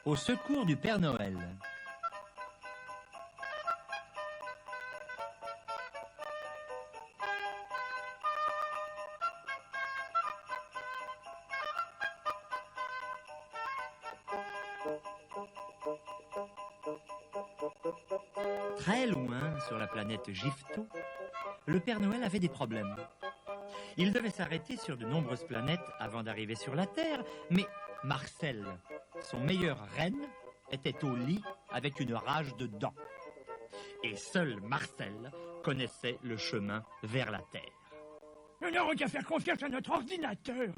Au secours du Père Noël. Très loin, sur la planète Gifto, le Père Noël avait des problèmes. Il devait s'arrêter sur de nombreuses planètes avant d'arriver sur la Terre, mais Marcel, son meilleur renne, était au lit avec une rage de dents. Et seul Marcel connaissait le chemin vers la Terre. Nous n'aurons qu'à faire confiance à notre ordinateur,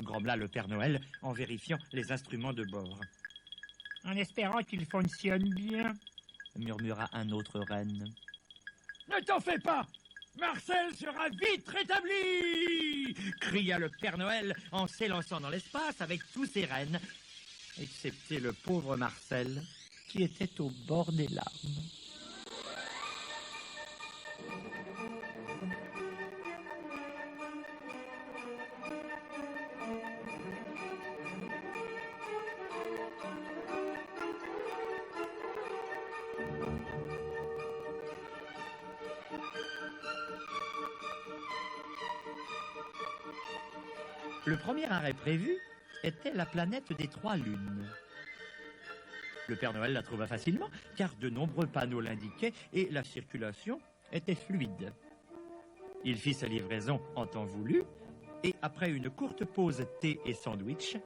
grommela le Père Noël en vérifiant les instruments de bord. en espérant qu'il fonctionne bien. Murmura un autre renne. Ne t'en fais pas, Marcel sera vite rétabli, cria le Père Noël en s'élançant dans l'espace avec tous ses rennes, excepté le pauvre Marcel qui était au bord des larmes. Le premier arrêt prévu était la planète des 3 lunes. Le Père Noël la trouva facilement, car de nombreux panneaux l'indiquaient et la circulation était fluide. Il fit sa livraison en temps voulu, et après une courte pause thé et sandwich,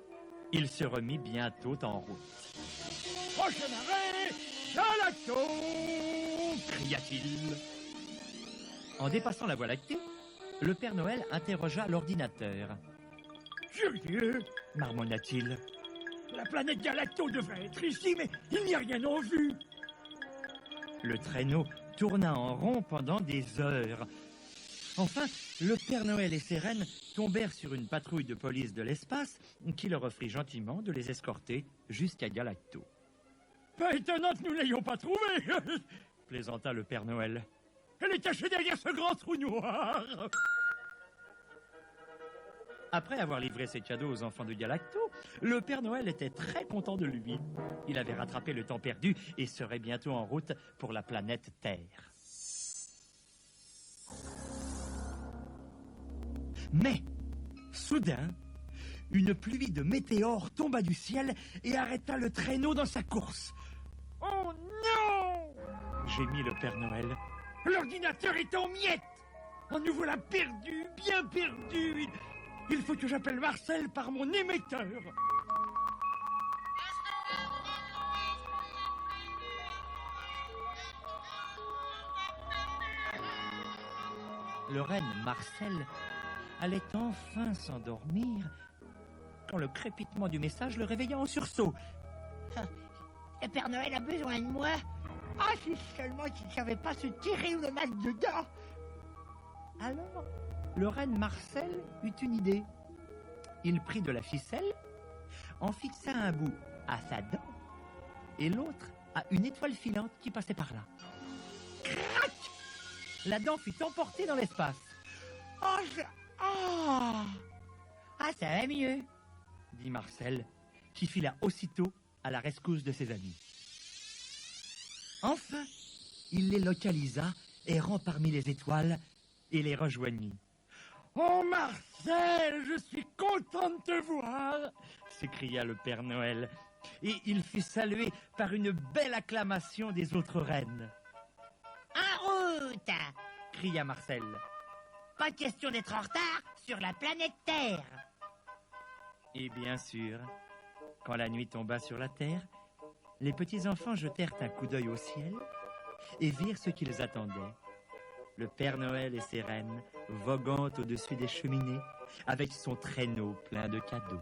il se remit bientôt en route. « Prochain arrêt, Galacto !» cria-t-il. En dépassant la Voie lactée, le Père Noël interrogea l'ordinateur. « Curieux !» marmonna-t-il. « La planète Galacto devrait être ici, mais il n'y a rien en vue !» Le traîneau tourna en rond pendant des heures. Enfin, le Père Noël et ses rennes tombèrent sur une patrouille de police de l'espace qui leur offrit gentiment de les escorter jusqu'à Galacto. « Pas étonnant que nous n'ayons pas trouvé !» plaisanta le Père Noël. « Elle est cachée derrière ce grand trou noir !» Après avoir livré ses cadeaux aux enfants de Galacto, le Père Noël était très content de lui. Il avait rattrapé le temps perdu et serait bientôt en route pour la planète Terre. Mais, soudain, une pluie de météores tomba du ciel et arrêta le traîneau dans sa course. « Oh non !» gémit le Père Noël. « L'ordinateur est en miettes ! On nous voilà perdu, bien perdu. Il faut que j'appelle Marcel par mon émetteur. » Le renne Marcel allait enfin s'endormir quand le crépitement du message le réveilla en sursaut. Le Père Noël a besoin de moi. Ah, si seulement il ne savait pas se tirer le mal dedans. Alors, le renne Marcel eut une idée. Il prit de la ficelle, en fixa un bout à sa dent et l'autre à une étoile filante qui passait par là. Crac! La dent fut emportée dans l'espace. Ah, ça va mieux, dit Marcel, qui fila aussitôt à la rescousse de ses amis. Enfin, il les localisa, errant parmi les étoiles, et les rejoignit. « Oh Marcel, je suis content de te voir !» s'écria le Père Noël, et il fut salué par une belle acclamation des autres reines. « En route !» cria Marcel. « Pas question d'être en retard sur la planète Terre !» Et bien sûr, quand la nuit tomba sur la Terre, les petits-enfants jetèrent un coup d'œil au ciel et virent ce qui les attendait. Le Père Noël et ses reines voguant au-dessus des cheminées avec son traîneau plein de cadeaux.